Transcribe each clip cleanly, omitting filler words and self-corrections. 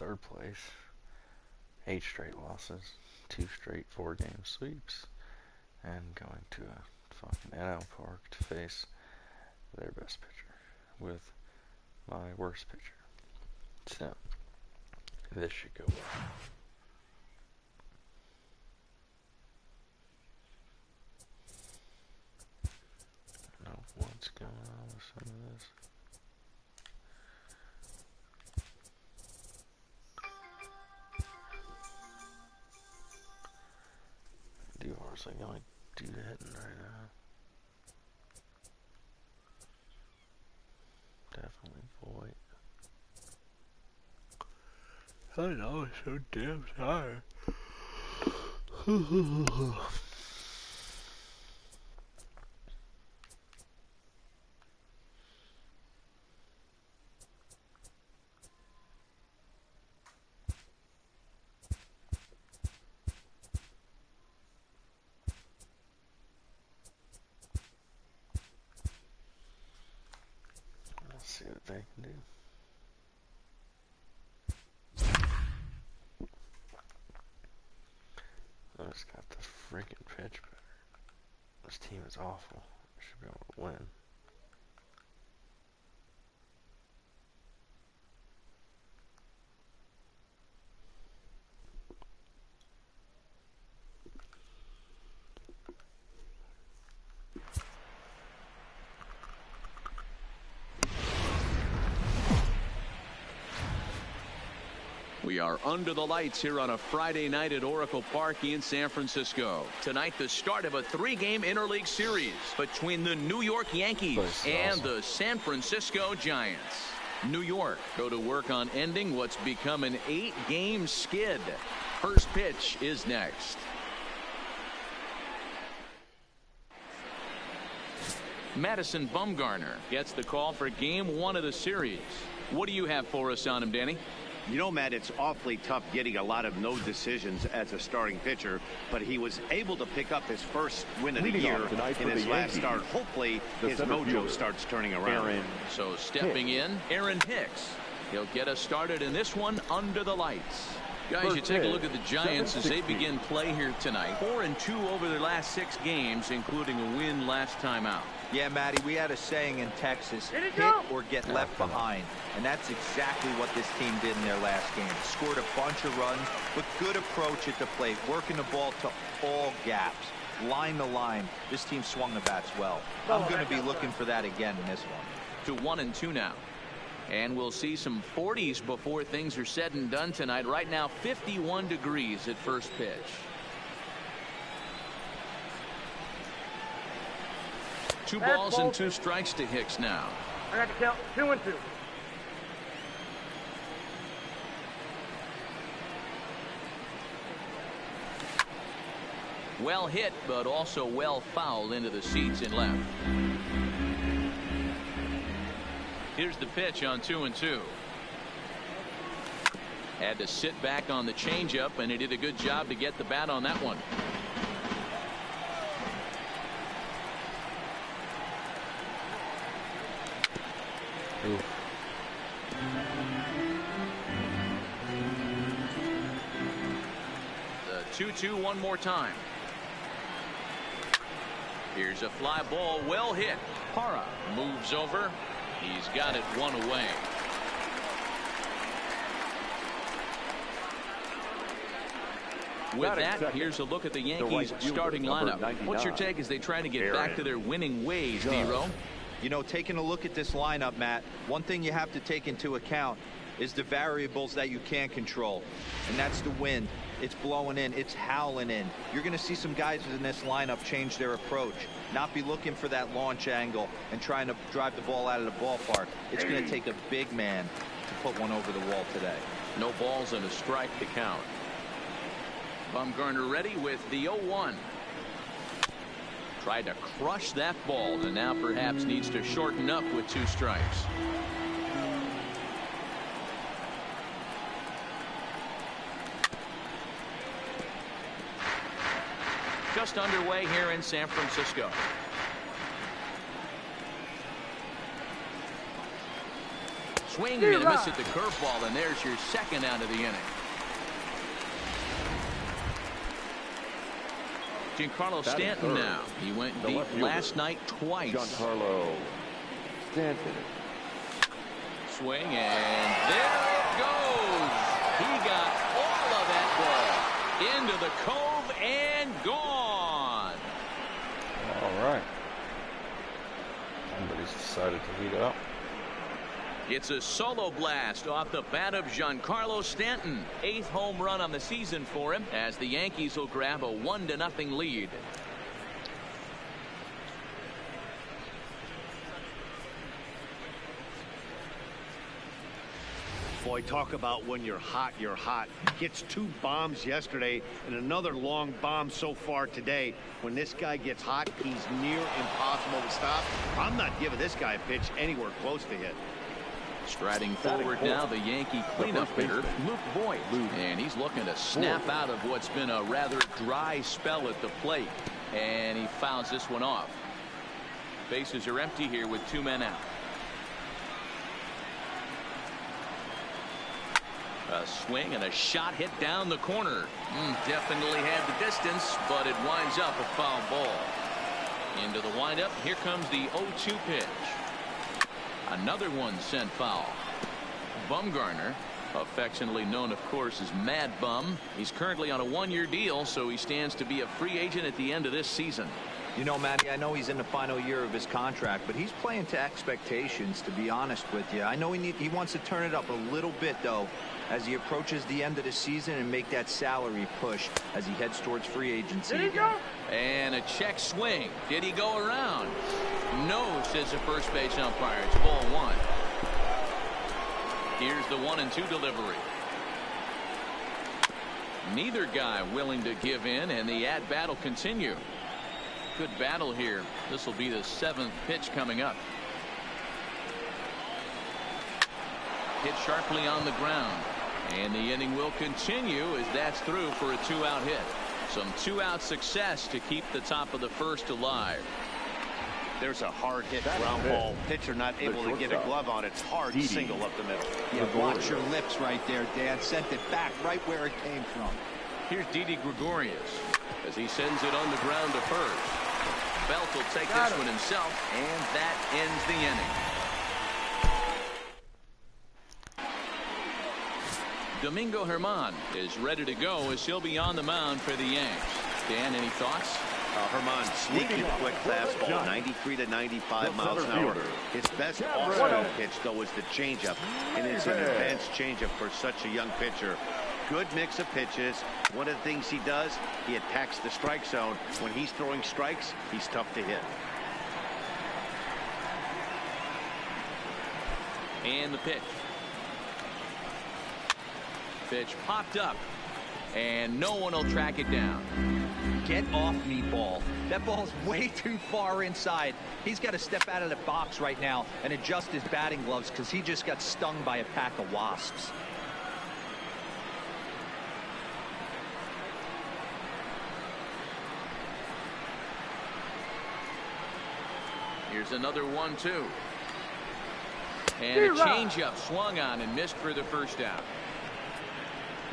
third place. 8 straight losses, 2 straight 4-game sweeps, and going to a fucking NL Park to face their best pitcher with my worst pitcher. So, this should go well. I don't know what's going on with some of this. Do honestly only do the hitting right now. Definitely void. I know, it's so damn tired. Let's see what they can do. I just got the freaking pitch better. This team is awful. I should be able to win. We are under the lights here on a Friday night at Oracle Park in San Francisco. Tonight, the start of a 3-game interleague series between the New York Yankees and the San Francisco Giants. New York go to work on ending what's become an 8-game skid. First pitch is next. Madison Bumgarner gets the call for game 1 of the series. What do you have for us on him, Danny? You know, Matt, it's awfully tough getting a lot of no decisions as a starting pitcher, but he was able to pick up his first win of the year in his last start. Hopefully, his mojo starts turning around. So stepping in, Aaron Hicks. He'll get us started in this one under the lights. Guys, you take a look at the Giants as they begin play here tonight. 4-2 over their last 6 games, including a win last time out. Yeah, Matty, we had a saying in Texas, hit or get left behind. And that's exactly what this team did in their last game. Scored a bunch of runs, but good approach at the plate, working the ball to all gaps, line the line. This team swung the bats well. I'm going to be looking for that again in this one. To 1-2 now. And we'll see some 40s before things are said and done tonight. Right now, 51 degrees at first pitch. Two balls and 2 strikes to Hicks now. I got to count 2-2. Well hit, but also well fouled into the seats in left. Here's the pitch on 2-2. Had to sit back on the changeup, and he did a good job to get the bat on that one. The 2-2 one more time. Here's a fly ball, well hit. Parra moves over. He's got it 1 away. With that, here's a look at the Yankees starting lineup. What's your take as they try to get back to their winning ways, D-Row? You know, taking a look at this lineup, Matt, one thing you have to take into account is the variables that you can't control, and that's the wind. It's blowing in, it's howling in. You're going to see some guys in this lineup change their approach, not be looking for that launch angle and trying to drive the ball out of the ballpark. It's going to take a big man to put one over the wall today. No balls and a strike to count. Bumgarner ready with the 0-1. Tried to crush that ball, and now perhaps needs to shorten up with 2 strikes. Just underway here in San swing and a miss at the curveball, and there's your second out of the inning. Giancarlo Stanton now. He went deep last night twice. Giancarlo Stanton. Swing, and there it goes. He got all of that ball into the cove and gone. All right. Somebody's decided to heat up. It's a solo blast off the bat of Giancarlo Stanton. 8th home run on the season for him as the Yankees will grab a 1-0 lead. Boy, talk about when you're hot, you're hot. Gets 2 bombs yesterday and another long bomb so far today. When this guy gets hot, he's near impossible to stop. I'm not giving this guy a pitch anywhere close to hit. Striding forward now, the Yankee cleanup hitter, Luke Voigt. And he's looking to snap out of what's been a rather dry spell at the plate. And he fouls this one off. Bases are empty here with 2 men out. A swing and a shot hit down the corner. Definitely had the distance, but it winds up a foul ball. Into the windup. Here comes the 0-2 pitch. Another one sent foul. Bumgarner, affectionately known, of course, as Mad Bum. He's currently on a 1-year deal, so he stands to be a free agent at the end of this season. You know, Matty, I know he's in the final year of his contract, but he's playing to expectations, to be honest with you. I know he wants to turn it up a little bit, though, as he approaches the end of the season and make that salary push as he heads towards free agency. Did he go? And a check swing. Did he go around? No, says the first base umpire. It's ball 1. Here's the 1-2 delivery. Neither guy willing to give in, and the at-bat will continue. Good battle here. This will be the 7th pitch coming up. Hit sharply on the ground. And the inning will continue as that's through for a 2-out hit. Some 2-out success to keep the top of the first alive. There's a hard hit ground ball. Pitcher not able to get a glove on it. Hard single up the middle. Yeah, watch your lips right there, Dan. Sent it back right where it came from. Here's Didi Gregorius as he sends it on the ground to first. Belt will take this one himself, and that ends the inning. Domingo Germán is ready to go as he'll be on the mound for the Yanks. Dan, any thoughts? Germán, sneaky quick fastball, 93 to 95 miles an hour. His best off-speed pitch, though, is the changeup, and it's an advanced changeup for such a young pitcher. Good mix of pitches. One of the things he does, he attacks the strike zone. When he's throwing strikes, he's tough to hit. And the pitch. Pitch popped up, and no one will track it down. Get off me, ball. That ball's way too far inside. He's got to step out of the box right now and adjust his batting gloves because he just got stung by a pack of wasps. Here's another 1-2. And a changeup swung on and missed for the first out.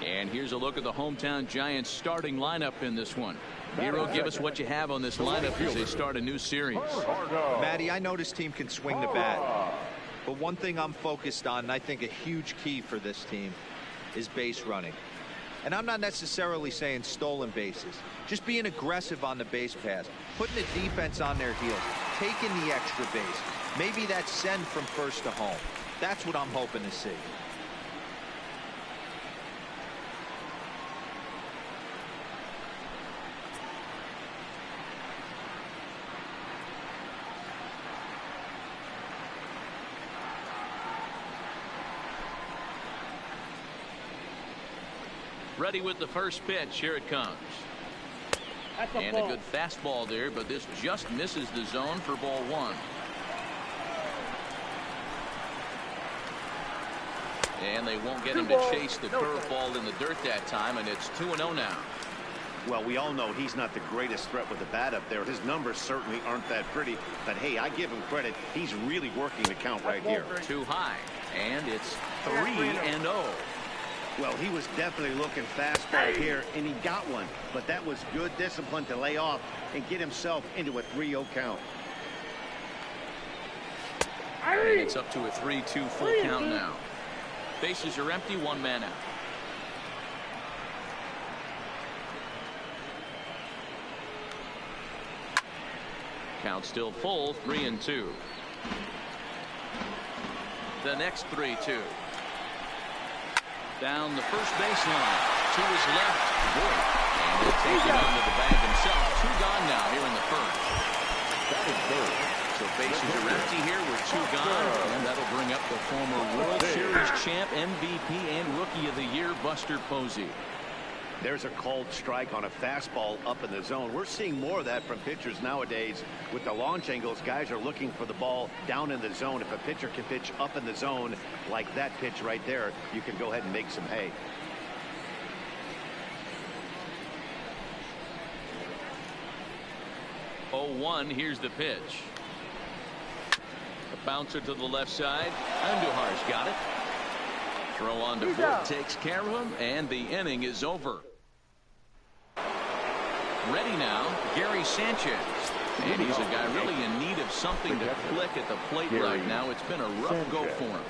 And here's a look at the hometown Giants starting lineup in this one. Hero, give us what you have on this lineup as they start a new series. Matty, I know this team can swing the bat, but one thing I'm focused on, and I think a huge key for this team, is base running. And I'm not necessarily saying stolen bases, just being aggressive on the base pass, putting the defense on their heels, taking the extra base. Maybe that's send from first to home. That's what I'm hoping to see. Ready with the first pitch. Here it comes. And a good fastball there, but this just misses the zone for ball 1. And they won't get him to chase the curveball in the dirt that time, and it's 2-0 now. Well, we all know he's not the greatest threat with the bat up there. His numbers certainly aren't that pretty, but hey, I give him credit. He's really working the count right here. Too high. And it's 3-0. Well, he was definitely looking fastball here, and he got one. But that was good discipline to lay off and get himself into a 3-0 count. And it's up to a 3-2 full count now. Bases are empty, one man out. Count still full, 3-2. The next 3-2. Down the first baseline. To his left. Boy. And he'll take it onto the bag himself. 2 gone now here in the first. That is third. So bases are empty here with 2 gone. And that'll bring up the former World Series champ, MVP, and Rookie of the Year, Buster Posey. There's a called strike on a fastball up in the zone. We're seeing more of that from pitchers nowadays. With the launch angles, guys are looking for the ball down in the zone. If a pitcher can pitch up in the zone like that pitch right there, you can go ahead and make some hay. Oh, 1, here's the pitch. A bouncer to the left side. Andujar's got it. Throw on to Ford takes care of him, and the inning is over. Ready now, Gary Sanchez. And he's a guy really in need of something to click at the plate right now. It's been a rough go for him.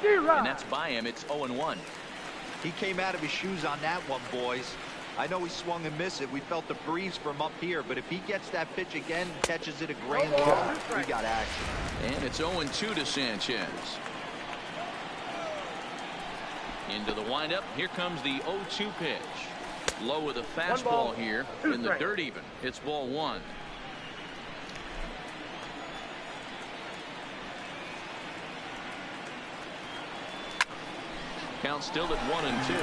And that's by him. It's 0-1. He came out of his shoes on that one, boys. I know he swung and missed it. We felt the breeze from up here, but if he gets that pitch again and catches it a grain low, we got action. And it's 0-2 to Sanchez. Into the windup. Here comes the 0-2 pitch. Low with a fastball here in the dirt even. It's ball 1. Count still at 1-2.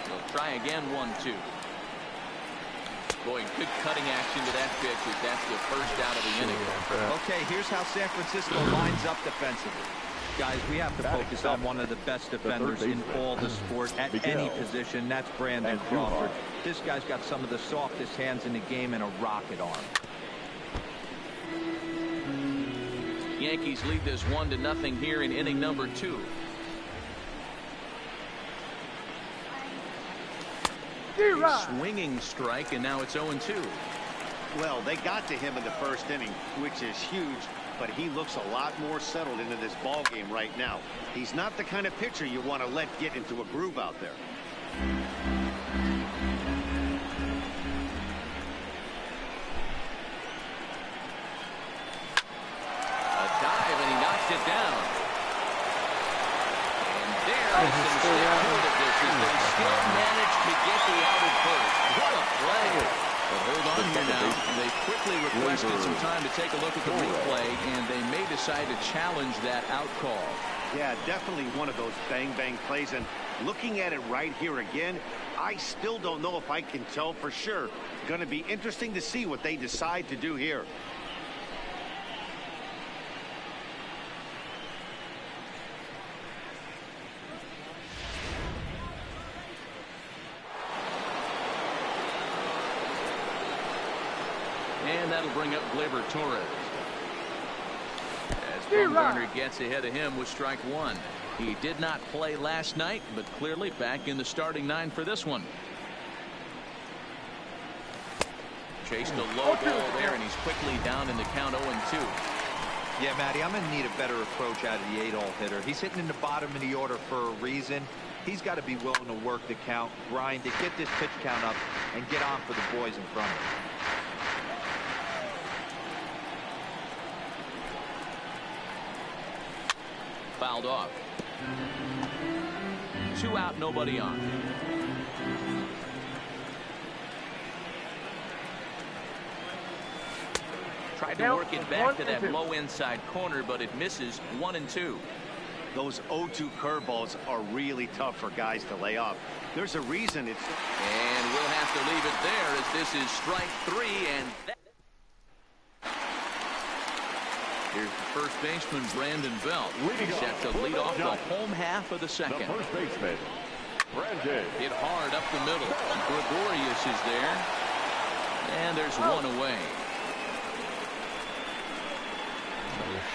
They'll try again, 1-2. Boy, good cutting action to that pitch as that's the first out of the inning. Okay, here's how San Francisco lines up defensively. Guys, we have to focus on one of the best defenders in all the sport at any position. That's Brandon Crawford. This guy's got some of the softest hands in the game and a rocket arm. Yankees lead this 1-0 here in inning number 2. Swinging strike, and now it's 0-2. Well, they got to him in the first inning, which is huge, but he looks a lot more settled into this ball game right now. He's not the kind of pitcher you want to let get into a groove out there. A dive, and he knocks it down. And there is some stability of this as they still manage to get the out at first. What a play! But hold on here now. They quickly requested some time to take a look at the replay, and they may decide to challenge that out call. Yeah, definitely one of those bang-bang plays. And looking at it right here again, I still don't know if I can tell for sure. Going to be interesting to see what they decide to do here. And that'll bring up Gleyber Torres. As Bumgarner gets ahead of him with strike 1. He did not play last night, but clearly back in the starting 9 for this one. Chased a low ball there, and he's quickly down in the count 0-2. Yeah, Matty, I'm going to need a better approach out of the 8-hole hitter. He's hitting in the bottom of the order for a reason. He's got to be willing to work the count, grind to get this pitch count up, and get on for the boys in front of him. Fouled off. 2 out, nobody on. Tried to work it back to that low inside corner, but it misses. 1-2. Those 0-2 curveballs are really tough for guys to lay off. There's a reason it's... And we'll have to leave it there as this is strike 3, and that... Here's the first baseman, Brandon Belt. He's set to lead off the home half of the second. The first baseman, Brandon. Hit hard up the middle. Gregorius is there. And there's one away.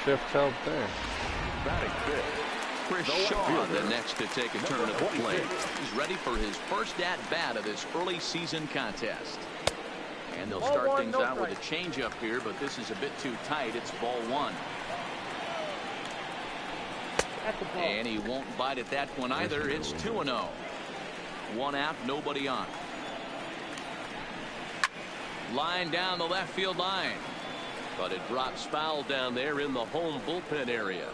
shift help there. Batting fifth. Chris Shaw, the next to take a turn at the plate. He's ready for his first at-bat of this early season contest. And they'll start things out with a changeup here, but this is a bit too tight. It's ball one. And he won't bite at that one either. It's 2-0. One out, nobody on. Line down the left field line. But it drops foul down there in the home bullpen area.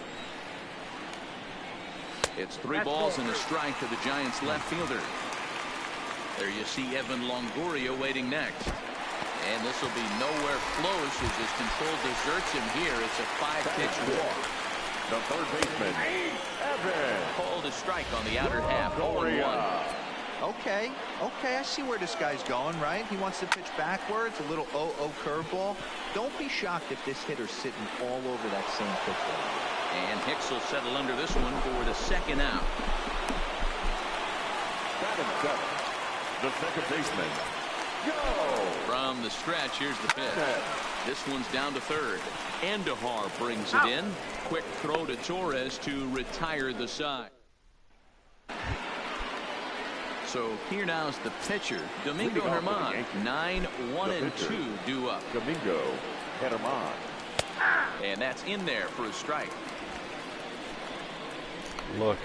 It's 3 balls and a strike to the Giants left fielder. There you see Evan Longoria waiting next. And this will be nowhere close as his control deserts him here. It's a 5-pitch walk. The third baseman, Evan. Called a strike on the outer half. 0-1. Okay, I see where this guy's going, right? He wants to pitch backwards, a little 0-0 curveball. Don't be shocked if this hitter's sitting all over that same pitch. And Hicks will settle under this one for the second out. Batting seventh, the second baseman, go. From the stretch, here's the pitch. This one's down to third. Andahar brings it in. Quick throw to Torres to retire the side. So here now's the pitcher, Domingo Germán. 9-1-2 due up. Domingo Germán. And that's in there for a strike. Look.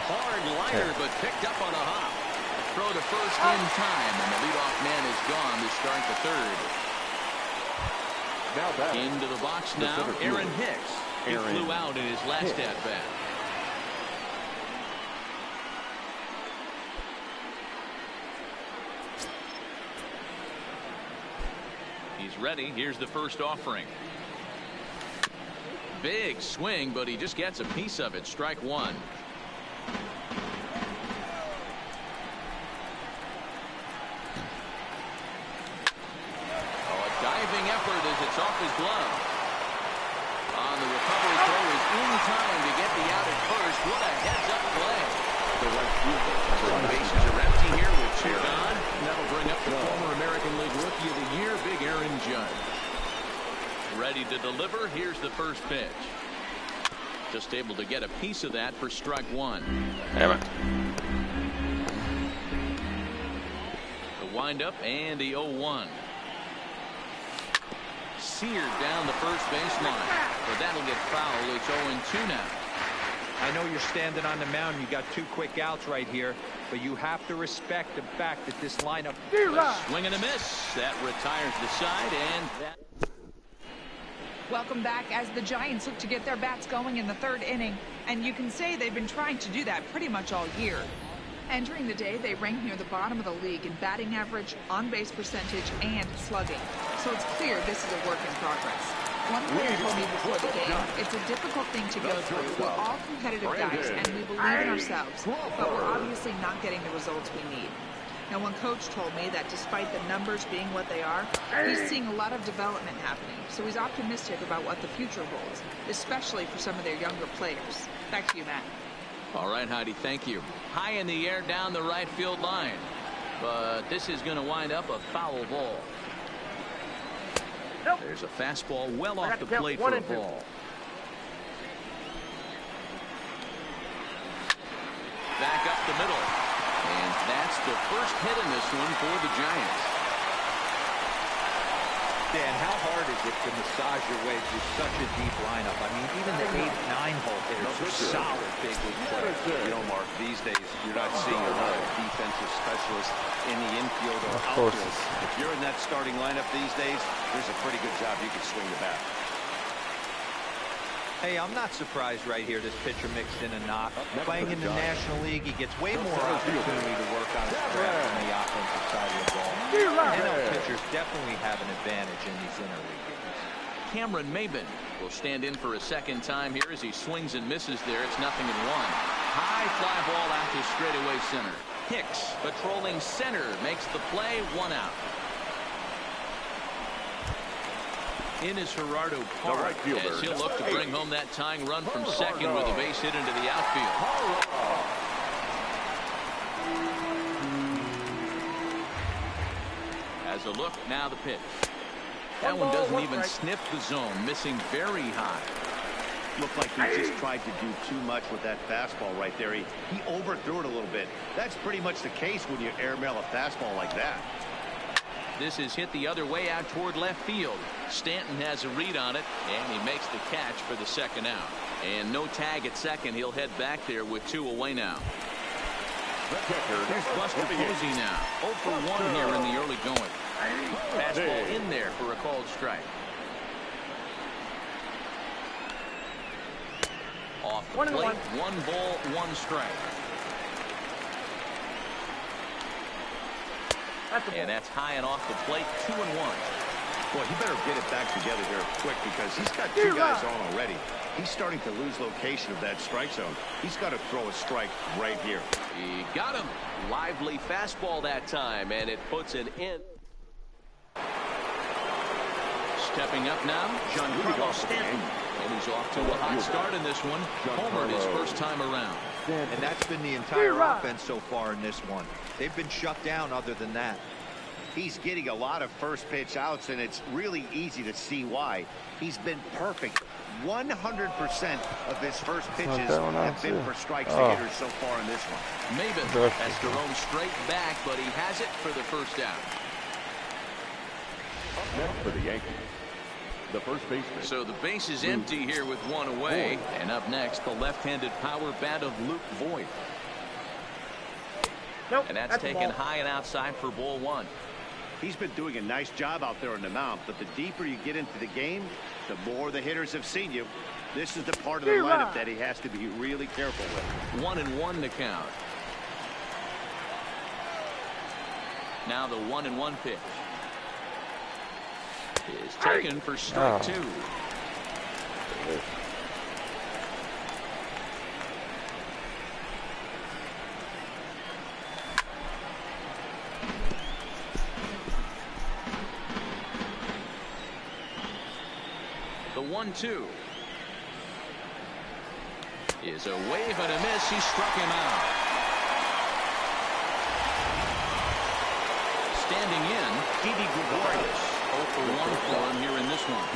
Hard liner, but picked up on a hop. Throw to first in time, and the leadoff man is gone to start the third. Now back. Into the box now, Aaron Hicks. He flew out in his last at-bat. He's ready. Here's the first offering. Big swing, but he just gets a piece of it. Strike one. Oh, a diving effort as it's off his glove. On the recovery throw is in time to get the out at first. What a heads-up play. The right fielder. The bases are empty here with two gone. That'll bring up the former American League Rookie of the Year, Big Aaron Judge. Ready to deliver. Here's the first pitch. Just able to get a piece of that for strike one. Damn it. The windup and the 0-1. Seared down the first baseline. But that'll get foul. It's 0-2 now. I know you're standing on the mound. You got 2 quick outs right here, but you have to respect the fact that this lineup. Swing and a miss. That retires the side, and that. Welcome back as the Giants look to get their bats going in the 3rd inning, and you can say they've been trying to do that pretty much all year. Entering the day, they rank near the bottom of the league in batting average, on-base percentage, and slugging. So it's clear this is a work in progress. One player told me before the game, it's a difficult thing to go through. We're all competitive guys, and we believe in ourselves, but we're obviously not getting the results we need. Now, one coach told me that despite the numbers being what they are, he's seeing a lot of development happening, so he's optimistic about what the future holds, especially for some of their younger players. Back to you, Matt. All right, Heidi, thank you. High in the air down the right field line, but this is going to wind up a foul ball. There's a fastball well off the plate for a ball. Back up the middle. And that's the first hit in this one for the Giants. Dan, how hard is it to massage your way through such a deep lineup? I mean, even the 8-9 hole hitters are solid big league players. You know, Mark, these days you're not seeing a lot of defensive specialists in the infield or outfield. If you're in that starting lineup these days, there's a pretty good job you can swing the bat. Hey, I'm not surprised right here this pitcher mixed in a knock. Playing in the National League, he gets way more opportunity to work on his craft on the offensive side of the ball. NL pitchers definitely have an advantage in these interleague games. Cameron Maben will stand in for a second time here as he swings and misses there. It's 0-1. High fly ball out to straightaway center. Hicks patrolling center makes the play. 1 out. In is Gerardo Park, as he'll look to bring home that tying run from second with a base hit into the outfield. Has a look. Now the pitch. That one doesn't even sniff the zone. Missing very high. Looked like he just tried to do too much with that fastball right there. He overthrew it a little bit. That's pretty much the case when you airmail a fastball like that. This is hit the other way out toward left field. Stanton has a read on it, and he makes the catch for the second out. And no tag at second. He'll head back there with 2 away now. Here's Buster Posey now. 0 for 1 here in the early going. Fastball in there for a called strike. Off the plate, 1 ball, 1 strike. And that's high and off the plate, 2-1. Boy, he better get it back together here quick because he's got 2 guys on already. He's starting to lose location of that strike zone. He's got to throw a strike right here. He got him. Lively fastball that time, and it puts an end. Stepping up now, Giancarlo Stanton. And he's off to a hot start in this one. Homered his first time around. And that's been the entire offense so far in this one. They've been shut down other than that. He's getting a lot of first pitch outs, and it's really easy to see why. He's been perfect. 100% of his first pitches have been for strikes to hitters so far in this one. Maven has to roam straight back, but he has it for the first out. Next for the Yankees, the first baseman. So the base is empty here with 1 away. And up next, the left-handed power bat of Luke Voigt. And that's taken high and outside for ball 1. He's been doing a nice job out there on the mound, but the deeper you get into the game, the more the hitters have seen you. This is the part of the lineup that he has to be really careful with. 1-1 to count. Now the 1-1 pitch is taken for strike 2. The 1-2 is a wave and a miss. He struck him out. Standing in, Didi Gregorius. 0 for 1 for him here in this one.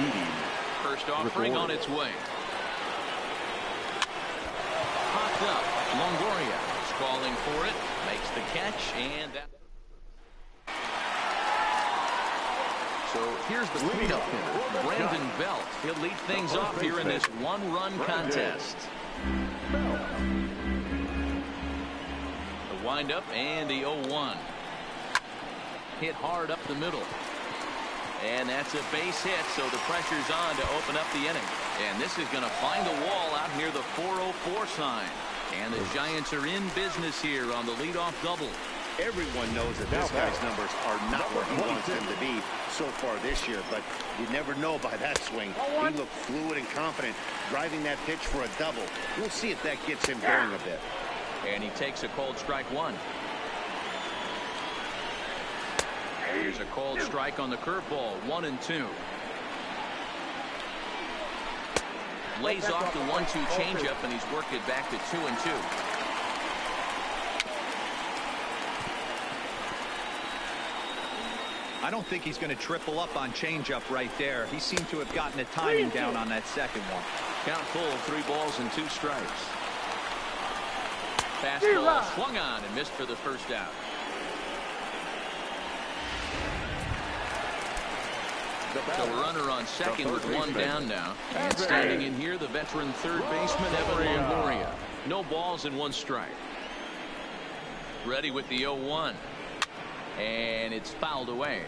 First offering on its way. Popped up. Longoria is calling for it. Makes the catch, and that. So here's the cleanup hitter, Brandon Belt. He'll lead things off here in this 1-run contest. The windup and the 0-1. Hit hard up the middle. And that's a base hit, so the pressure's on to open up the inning. And this is going to find a wall out near the 404 sign. And the Giants are in business here on the leadoff double. Everyone knows that this guy's numbers are not where he wants them to be so far this year, but you never know by that swing. He looked fluid and confident, driving that pitch for a double. We'll see if that gets him going a bit. And he takes a cold strike 1. Here's a cold strike on the curveball, 1-2. Lays off the 1-2 changeup, and he's worked it back to 2-2. I don't think he's going to triple up on changeup right there. He seemed to have gotten the timing down on that second one. Count full, 3 balls and 2 strikes. Fastball swung on and missed for the first out. So a runner on second with 1 down now. And standing in here, the veteran third baseman, Evan Longoria. No balls and 1 strike. Ready with the 0-1. And it's fouled away.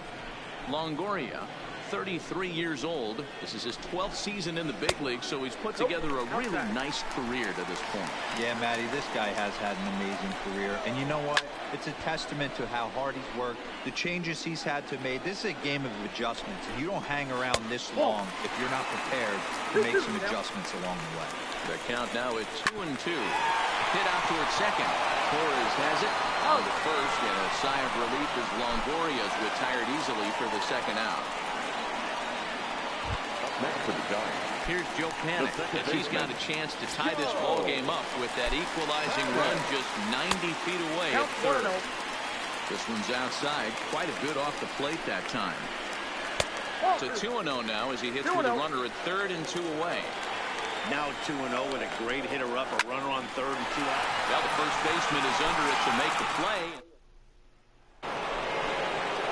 Longoria, 33 years old. This is his 12th season in the big league, so he's put together a really nice career to this point. Yeah, Matty, this guy has had an amazing career. And you know what? It's a testament to how hard he's worked, the changes he's had to make. This is a game of adjustments, and you don't hang around this long if you're not prepared to make some adjustments along the way. The count now at 2-2. Hit out towards second. Torres has it on the first, and a sigh of relief as Longoria's retired easily for the second out. Next for the Giants. Here's Joe Panik as he's got a chance to tie this ball game up with that equalizing run just 90 feet away at third. This one's outside. Quite a bit off the plate that time. It's a 2-0 now as he hits with a runner at third and 2 away. Now 2-0 with a great hitter up, a runner on third and 2 out. Well, the first baseman is under it to make the play.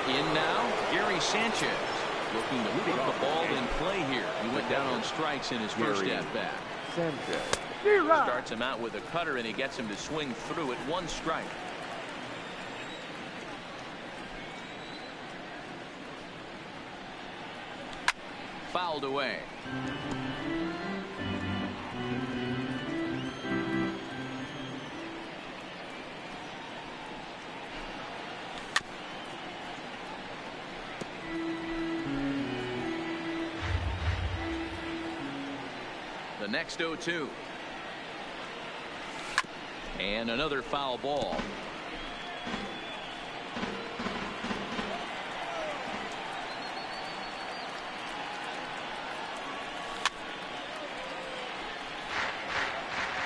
In now, Gary Sanchez looking to put the ball in play here. He went down on strikes in his first at-bat. Starts him out with a cutter, and he gets him to swing through it. 1 strike. Fouled away. The next 0-2. And another foul ball.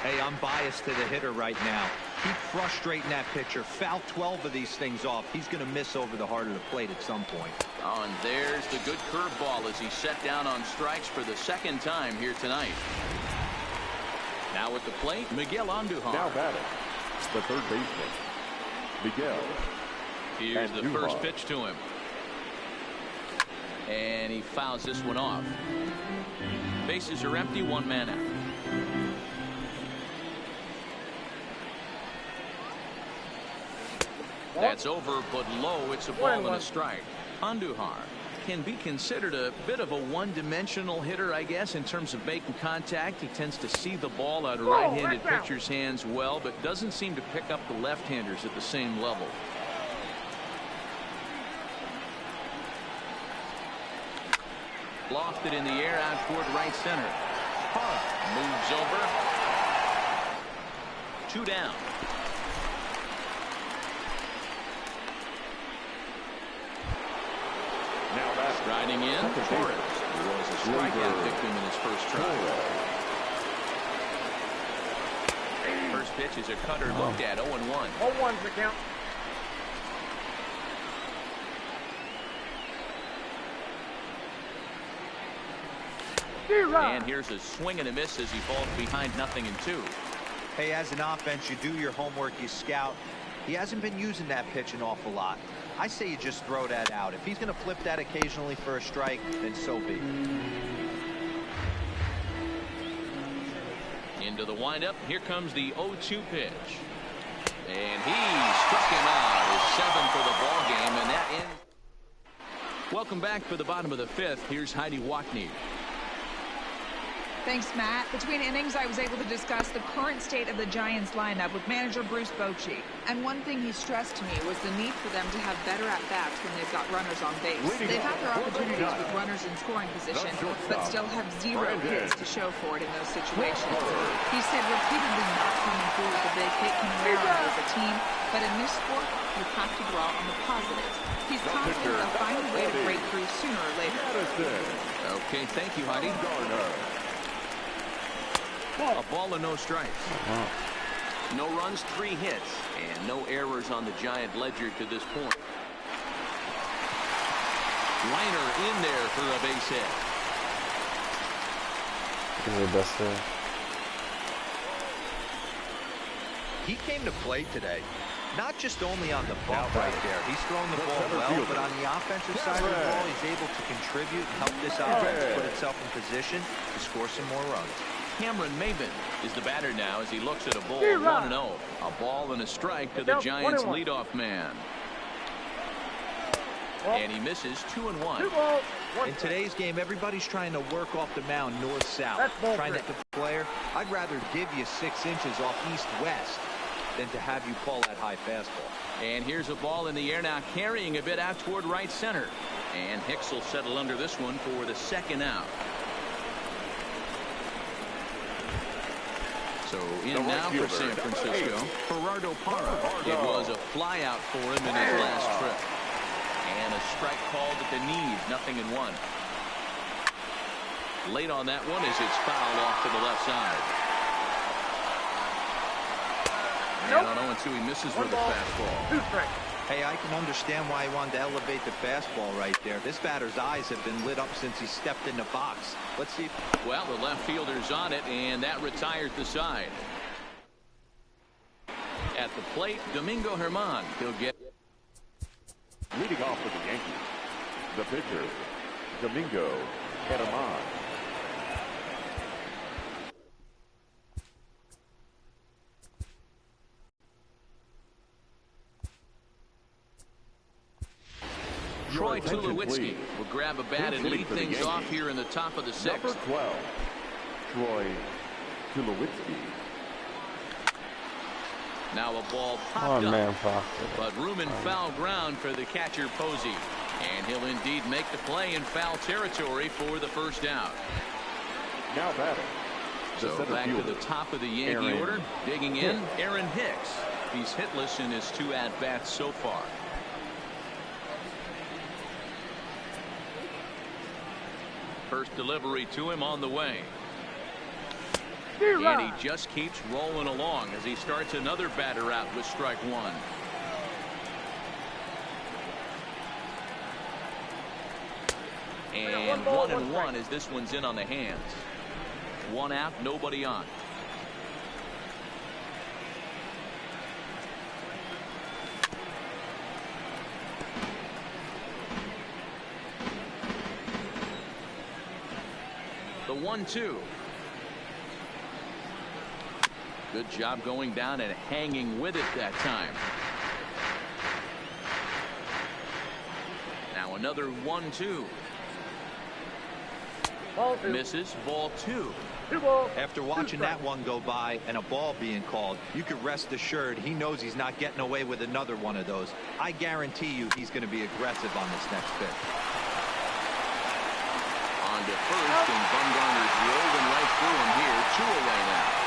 Hey, I'm biased to the hitter right now. Keep frustrating that pitcher. Foul 12 of these things off. He's going to miss over the heart of the plate at some point. Oh, and there's the good curveball as he set down on strikes for the second time here tonight. Now at the plate, Miguel Andujar. Now batting, the third baseman, Miguel. Here's the first pitch to him. And he fouls this one off. Bases are empty, 1 man out. That's over, but low. It's a ball and a strike. Andujar can be considered a bit of a one-dimensional hitter, I guess, in terms of making contact. He tends to see the ball out of right-handed pitchers' hands well, but doesn't seem to pick up the left-handers at the same level. Lofted in the air out toward right center. Moves over. 2 down. Striding in, Torres, who was a strikeout victim in his first try. First pitch is a cutter looked at, 0-1. 0-1's the count. And here's a swing and a miss as he falls behind 0-2. Hey, as an offense, you do your homework, you scout. He hasn't been using that pitch an awful lot. I say you just throw that out. If he's going to flip that occasionally for a strike, then so be. Into the windup. Here comes the 0-2 pitch. And he struck him out. His 7th for the ball game, and that ends. Welcome back for the bottom of the 5th. Here's Heidi Watney. Thanks, Matt. Between innings, I was able to discuss the current state of the Giants lineup with manager Bruce Bochy. And one thing he stressed to me was the need for them to have better at-bats when they've got runners on base. They've had their opportunities with runners in scoring position, but still have 0 hits to show for it in those situations. He said repeatedly not coming through with a big hit can wear on you as a team, but in this sport, you have to dwell on the positives. He's confident they'll find a way to break through sooner or later. Okay, thank you, Heidi. A ball and no strikes. No runs, 3 hits, and no errors on the Giant ledger to this point. Liner in there for a base hit. This is the best day. He came to play today. Not just only on the bump right there. He's throwing the ball well, but on the offensive side of the ball, he's able to contribute and help this offense put itself in position to score some more runs. Cameron Maven is the batter now as he looks at a ball 1-0. A ball and a strike to the Giants' leadoff man. And he misses 2-1. In today's game, everybody's trying to work off the mound north-south. Trying to hit the player. I'd rather give you 6 inches off east-west than to have you call that high fastball. And here's a ball in the air now, carrying a bit out toward right center. And Hicks will settle under this one for the 2nd out. So in now for San Francisco, Gerardo Parra. It was a flyout for him in his last trip. And a strike called at the knees, 0-1. Late on that one as it's fouled off to the left side. And on 0-2, he misses with a fastball. 2 strikes. Hey, I can understand why he wanted to elevate the fastball right there. This batter's eyes have been lit up since he stepped in the box. Let's see. Well, the left fielder's on it, and that retires the side. At the plate, Domingo Germán. He'll get. Leading off for the Yankees, the pitcher, Domingo Germán. Troy Tulowitzki will grab a bat and lead things off here in the top of the sixth. Number 12, Troy Tulowitzki. Now a ball popped man, up, but room and foul ground for the catcher Posey. And he'll indeed make the play in foul territory for the first out. Now batting. So back to the top of the Yankee order. Digging in, Aaron Hicks. He's hitless in his 2 at-bats so far. First delivery to him on the way. And he just keeps rolling along as he starts another batter out with strike 1. And 1-1 as this one's in on the hands. 1 out, nobody on. The 1-2. Good job going down and hanging with it that time. Now another 1-2. Misses. Ball 2. After watching that one go by and a ball being called, you could rest assured he knows he's not getting away with another one of those. I guarantee you he's going to be aggressive on this next pitch. On to first, and Bumgarner's rolling right through him here. 2 away now.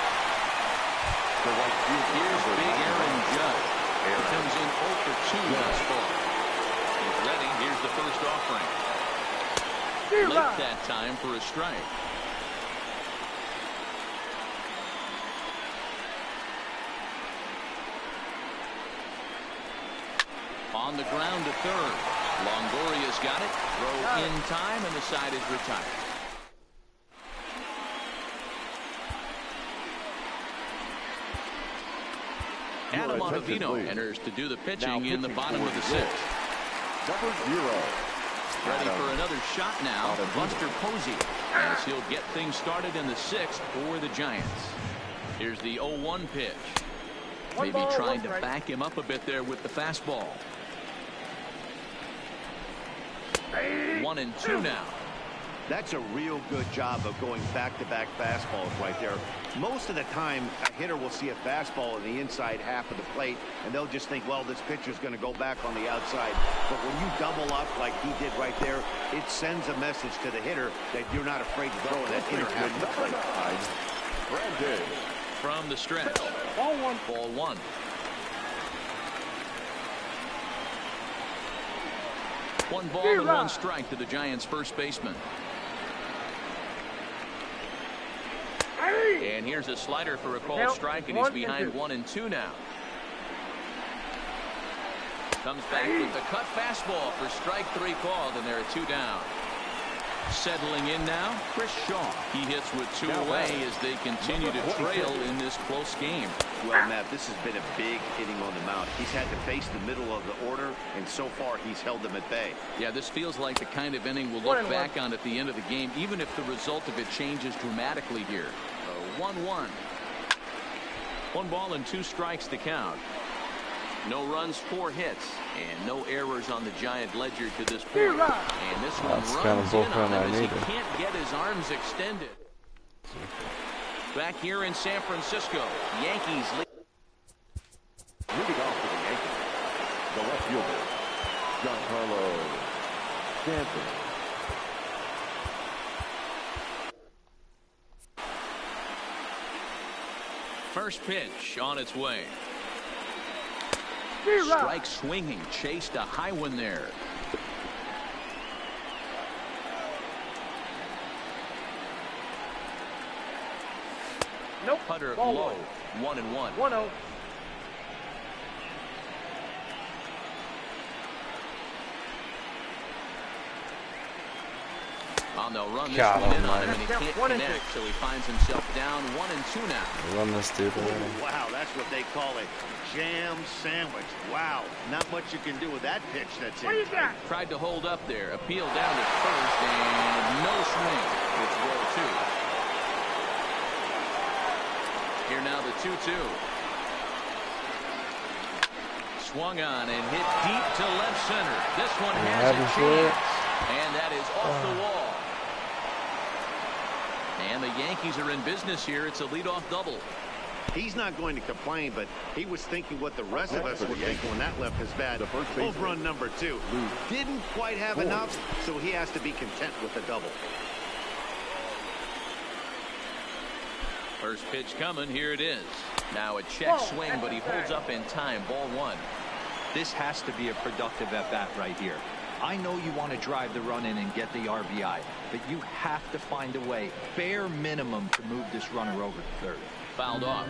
Here's big Aaron Judge. He comes in 0 for 2 thus far. He's ready. Here's the first offering. Late that time for a strike. On the ground to third. Longoria's got it. Throw in time, and the side is retired. Adam Ottavino enters to do the pitching in the bottom of the 6th. Number 0. Ready for another shot now, Buster Posey, as he'll get things started in the 6th for the Giants. Here's the 0-1 pitch. Maybe trying to back him up a bit there with the fastball. 1-2 now. That's a real good job of going back-to-back fastballs right there. Most of the time, a hitter will see a fastball in the inside half of the plate, and they'll just think, well, this pitcher's going to go back on the outside. But when you double up like he did right there, it sends a message to the hitter that you're not afraid to throw that inner half of the plate. Brandon. From the stretch. Ball 1. Ball 1. One ball and 1 strike to the Giants' first baseman. And here's a slider for a called strike, and he's behind 1-2 now. Comes back with the cut fastball for strike 3 called, and there are 2 down. Settling in now, Chris Shaw. He hits with 2 away as they continue to trail in this close game. Well, Matt, this has been a big inning on the mound. He's had to face the middle of the order, and so far he's held them at bay. Yeah, this feels like the kind of inning we'll look back on at the end of the game, even if the result of it changes dramatically here. 1-1. 1 ball and 2 strikes to count. No runs, 4 hits, and no errors on the Giant ledger to this point. And this one runs kind of in on him as he needed. can't get his arms extended. Back here in San Francisco, Yankees lead. Leading off for the Yankees, the left fielder, Giancarlo Stanton. First pitch on its way. Strike swinging, chased a high one there. Nope. Putter Ball low. 1. 1-1. 1-0. And they'll run this God one in on him, almighty. and he can't connect, so he finds himself down 1-2 now. Run this dude away. Wow, that's what they call a jam sandwich. Wow, not much you can do with that pitch that's in. Tried to hold up there, appealed down to first, and no swing. It's ball 2. Here now the 2-2. Swung on and hit deep to left center. This one has a chance, and that is off the wall. And the Yankees are in business here. It's a leadoff double. He's not going to complain, but he was thinking what the rest of us were thinking when that left his bat. Home run number 2. Didn't quite have enough, so he has to be content with the double. First pitch coming. Here it is. Now a check swing, but he holds up in time. Ball 1. This has to be a productive at-bat right here. I know you want to drive the run in and get the RBI, but you have to find a way, bare minimum, to move this runner over to third. Fouled off.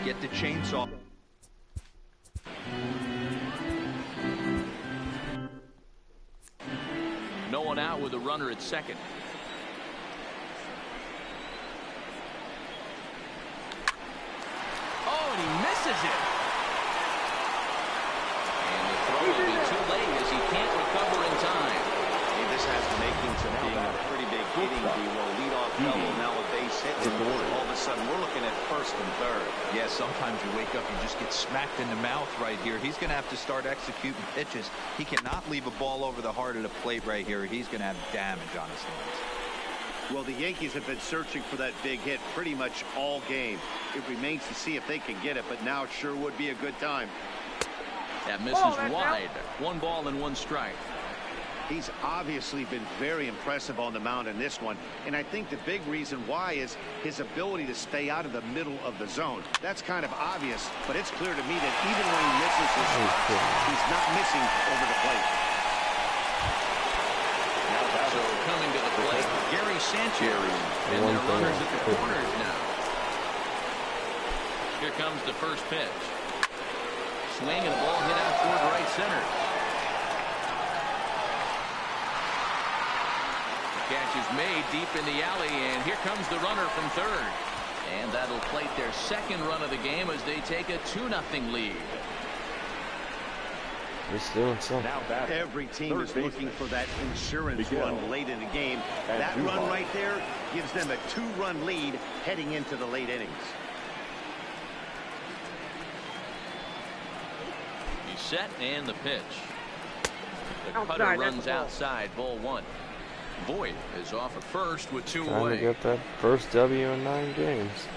Get the chainsaw. No one out with a runner at second. Oh, and he misses it. And the throw will be too late as he can't recover in time. Hey, this has the makings of being a pretty big hitting duo. Leadoff double, now a base hit. All of a sudden, we're looking at first and third. Yeah, sometimes you wake up and just get smacked in the mouth right here. He's going to have to start executing pitches. He cannot leave a ball over the heart of the plate right here. He's going to have damage on his hands. Well, the Yankees have been searching for that big hit pretty much all game. It remains to see if they can get it, but now it sure would be a good time. That misses wide. 1 ball and 1 strike. He's obviously been very impressive on the mound in this one, and I think the big reason why is his ability to stay out of the middle of the zone. That's kind of obvious, but it's clear to me that even when he misses his shots, he's not missing over the plate. So coming to the plate, Gary Sanchez, and their runners at the corners now. Here comes the first pitch. Swing and a ball hit out toward right center. Catch is made deep in the alley, and here comes the runner from third. And that'll plate their second run of the game as they take a 2-0 lead. He's doing something. Every team is looking for that insurance run late in the game. That run right there gives them a 2-run lead heading into the late innings. He's set, and the pitch. The cutter runs outside, ball 1. Voit is off at first with 2 Trying away. to get that first W in 9 games.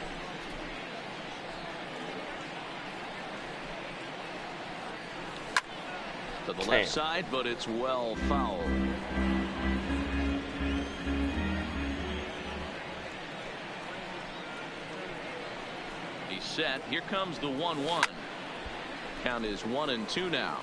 To the left side, but it's well fouled. He's set. Here comes the 1-1. Count is 1-2 now.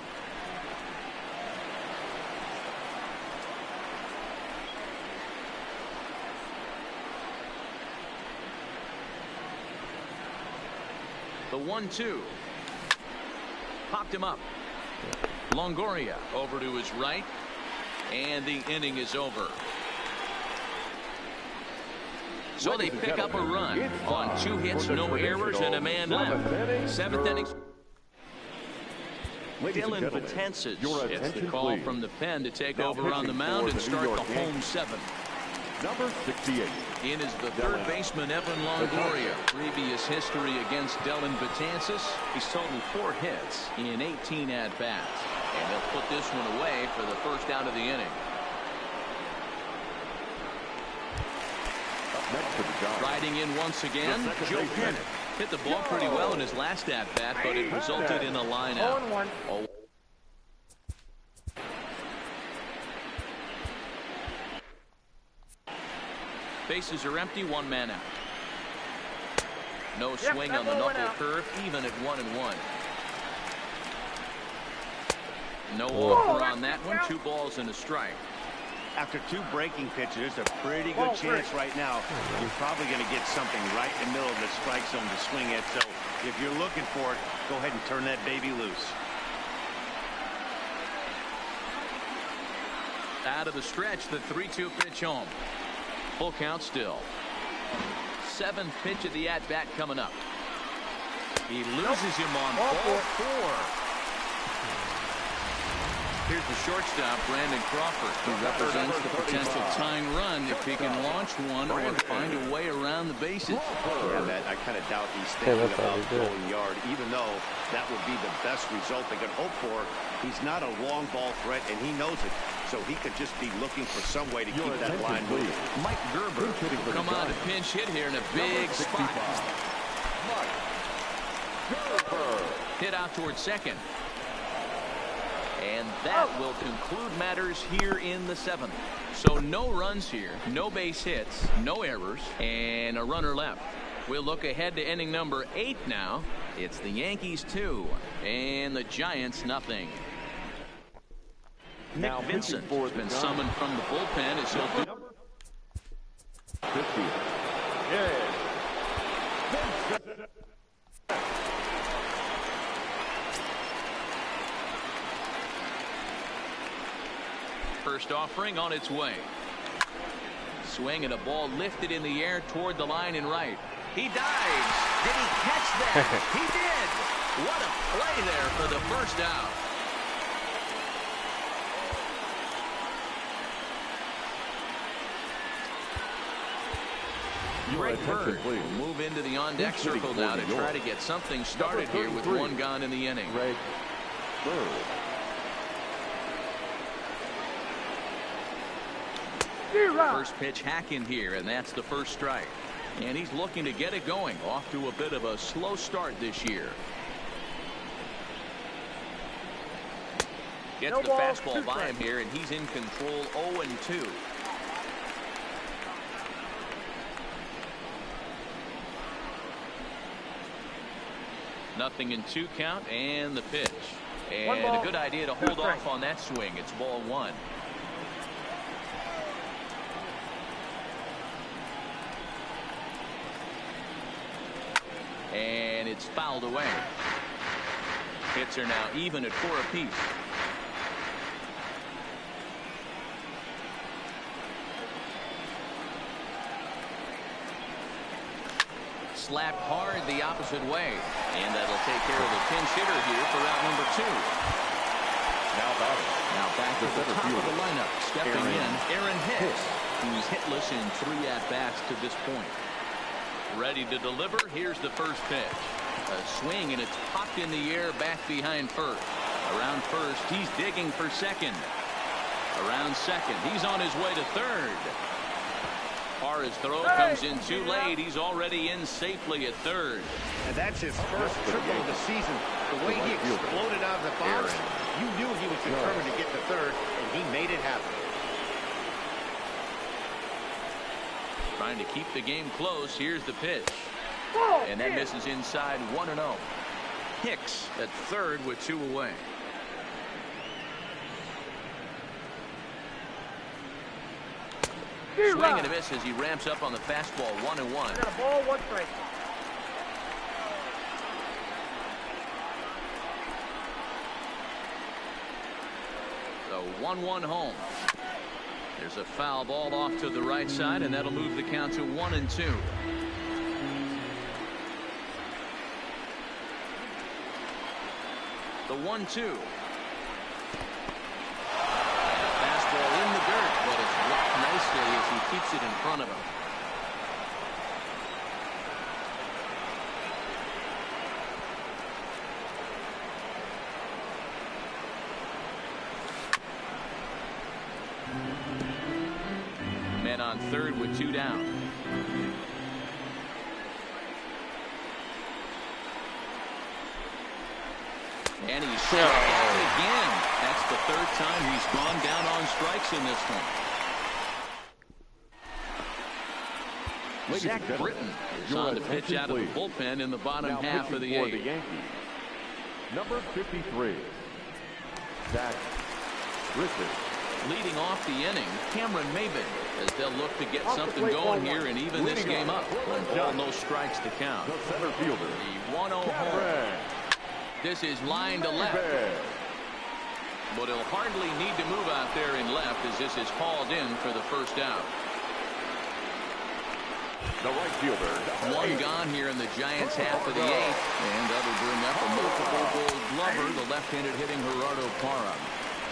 The 1-2. Popped him up. Longoria over to his right, and the inning is over. So they pick up a run on 2 hits, no errors, and a man left. 7th inning. Dylan Betances gets the call from the pen to take over on the mound and start the home 7th. Number 68. In is the third baseman, Evan Longoria. Previous history against Dylan Betances. He's totaled 4 hits in 18 at-bats. And they'll put this one away for the first out of the inning. Up next for the Giants. Riding in once again, Joe Pennant. Hit the ball pretty well in his last at-bat, but it resulted in a line-out. 0-1. Bases are empty, 1 man out. No swing on the knuckle curve, even at 1-1. No offer on that one. 2 balls and a strike. After 2 breaking pitches, there's a pretty good chance right now you're probably going to get something right in the middle of the strike zone to swing at. So if you're looking for it, go ahead and turn that baby loose. Out of the stretch, the 3-2 pitch home. Full count still. 7th pitch of the at-bat coming up. He loses him on ball 4. Here's the shortstop, Brandon Crawford. He represents the potential tying run if he can launch one or find a way around the bases. Yeah, Matt, I kind of doubt he's thinking about going yard, even though that would be the best result they could hope for. He's not a long ball threat, and he knows it. So he could just be looking for some way to keep that line moving. Mike Gerber will come on to pinch hit here in a big spot. Hit out towards second. And that will conclude matters here in the 7th. So no runs here, no base hits, no errors, and a runner left. We'll look ahead to inning number 8 now. It's the Yankees 2 and the Giants nothing. Nick Vincent has been summoned from the bullpen as he'll do. 50. Yeah. First offering on its way. Swing and a ball lifted in the air toward the line and right. He dives. Did he catch that? He did. What a play there for the first out. Greg Bird will move into the on-deck circle now to try to get something started here with 1 gone in the inning. Greg Bird. First pitch hack in here, and that's the first strike. And he's looking to get it going. Off to a bit of a slow start this year. Gets the fastball by him here, and he's in control 0-2. Nothing in 2 count, and the pitch. And a good idea to hold off on that swing. It's ball 1. And it's fouled away. Hits are now even at 4 apiece. Slapped hard the opposite way. And that'll take care of the pinch hitter here for out number 2. Now back to the top of the lineup. Stepping in, Aaron Hicks, who's hitless in 3 at-bats to this point. Ready to deliver. Here's the first pitch. A swing, and it's popped in the air back behind first. Around first, he's digging for second. Around second, he's on his way to third. His throw comes in too late. He's already in safely at third. And that's his first triple of the season. The way he exploded out of the box, you knew he was determined to get to third, and he made it happen. Trying to keep the game close. Here's the pitch. And that misses inside 1-0. Hicks at third with 2 away. Swing and a miss as he ramps up on the fastball. 1-1. Got a ball, 1 strike. The 1-1 home. There's a foul ball off to the right side, and that'll move the count to 1-2. The 1-2. Fastball in the dirt, but it's blocked nicely as he keeps it in front of him. Men on third with 2 down. And he's struck out again. That's the 3rd time he's gone down on strikes in this one. Zach Britton is on the pitch out of the bullpen in the bottom half of the 8th. The Yankees, number 53, Zach Britton. Leading off the inning, Cameron Maybin, as they'll look to get something going here and even this game up. No strikes to count. The center fielder, the 1-0 home. This is line to left. But he'll hardly need to move out there in left as this is hauled in for the first out. The right fielder. One gone here in the Giants' half of the eighth. And that'll bring up a multiple Gold Glover, the left-handed hitting Gerardo Parra.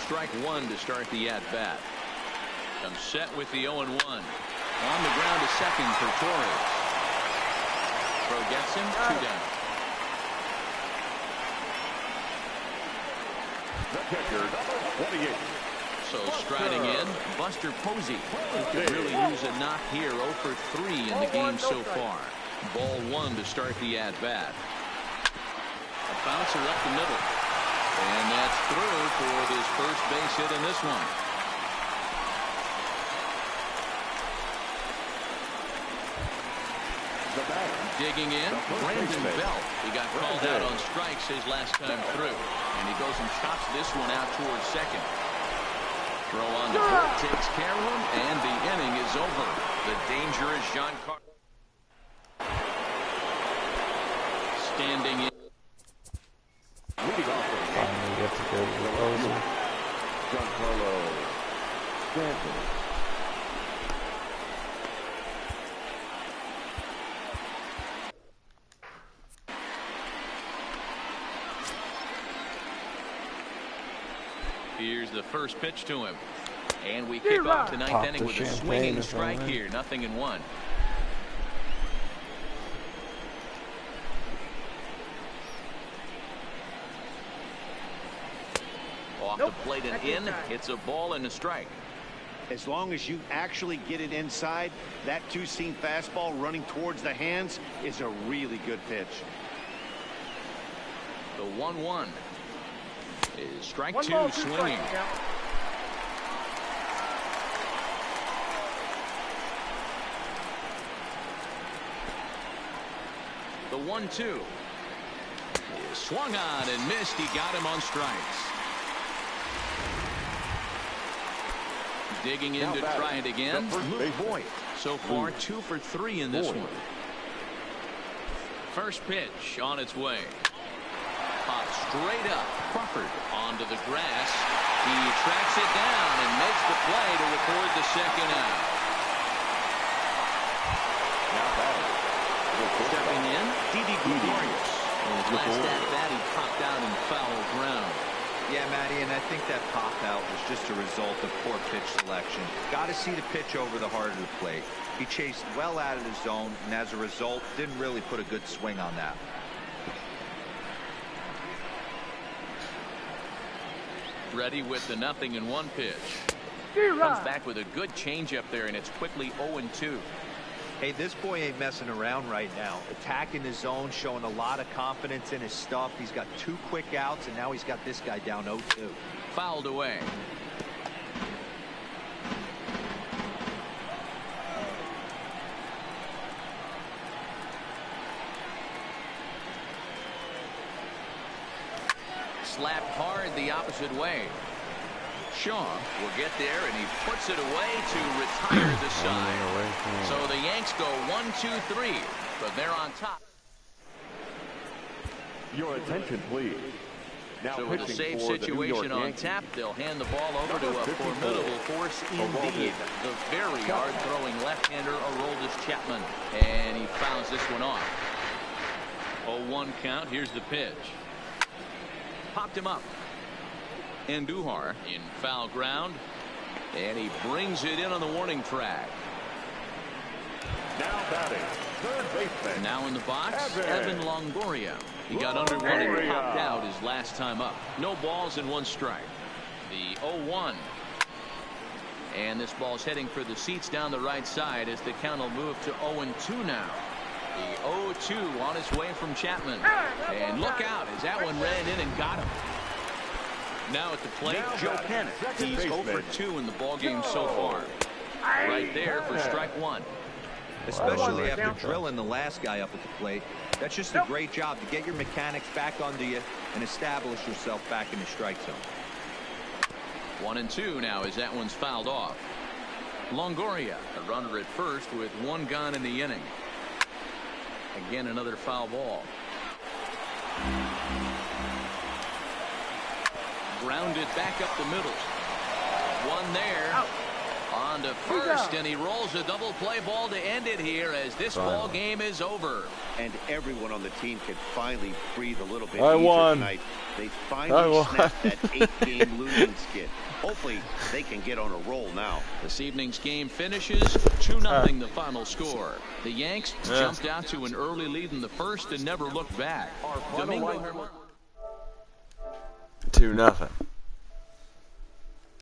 Strike one to start the at-bat. I'm set with the 0-1. On the ground to second for Torres. Throw gets him, 2 down. The catcher, number 28. So striding in, Buster Posey. He could really use a knock here. 0 for 3 in the game so far. Ball 1 to start the at-bat. A bouncer up the middle. And that's through for this first base hit in this one. Digging in, Brandon Belt. He got called out on strikes his last time through. And he goes and chops this one out towards second. Throw on to third, takes care of him, and the inning is over. The dangerous Giancarlo standing in. Finally get to go to the closer. Giancarlo Stanton. Here's the first pitch to him. And we kick off the ninth inning with a swinging strike here. 0-1. Off the plate and in. It's a ball and a strike. As long as you actually get it inside, that two-seam fastball running towards the hands is a really good pitch. The 1-1 is strike 2 swinging. The 1-2 is swung on and missed. He got him on strikes. Digging in to try it again. Boy, so far 2 for 3 in this one. First pitch on its way. Popped straight up. Crawford onto the grass. He tracks it down and makes the play to record the second out. Stepping in, Didi Gregorius. In his last at-bat, he popped out in foul ground. Yeah, Matty, and I think that pop out was just a result of poor pitch selection. Got to see the pitch over the heart of the plate. He chased well out of the zone, and as a result, didn't really put a good swing on that. Ready with the 0-1 pitch. Comes back with a good changeup there, and it's quickly 0-2. Hey, this boy ain't messing around right now. Attacking the zone, showing a lot of confidence in his stuff. He's got 2 quick outs, and now he's got this guy down 0-2. Fouled away. Slapped hard the opposite way. Shaw will get there, and he puts it away to retire the side. So the Yanks go 1-2-3, but they're on top. Your attention, please. Now so with a safe situation on tap, they'll hand the ball over to a formidable force indeed. The very hard-throwing left-hander Aroldis Chapman, and he fouls this one off. 0-1 count. Here's the pitch. Popped him up. Andujar in foul ground, and he brings it in on the warning track. Now batting, third baseman. Now in the box, Evan Longoria. He got under one and popped out his last time up. No balls and 1 strike. The 0-1. And this ball's heading for the seats down the right side as the count will move to 0-2 now. The 0-2 on its way from Chapman. And look out as that one ran in and got him. Now at the plate, Joe Pennant. He's 0 for 2 in the ballgame so far. Right there for strike 1. Especially after drilling the last guy up at the plate. That's just a great job to get your mechanics back onto you and establish yourself back in the strike zone. 1-2 now as that one's fouled off. Longoria, a runner at first with 1 gone in the inning. Again, another foul ball. Grounded back up the middle. One there. Out. On to first, and he rolls a double play ball to end it here as this ball game is over. And everyone on the team can finally breathe a little bit I easier won. tonight. They finally snapped that 8-game losing skid. Hopefully, they can get on a roll now. This evening's game finishes 2-0 the final score. The Yanks jumped out to an early lead in the first and never looked back. Domingo 2-0.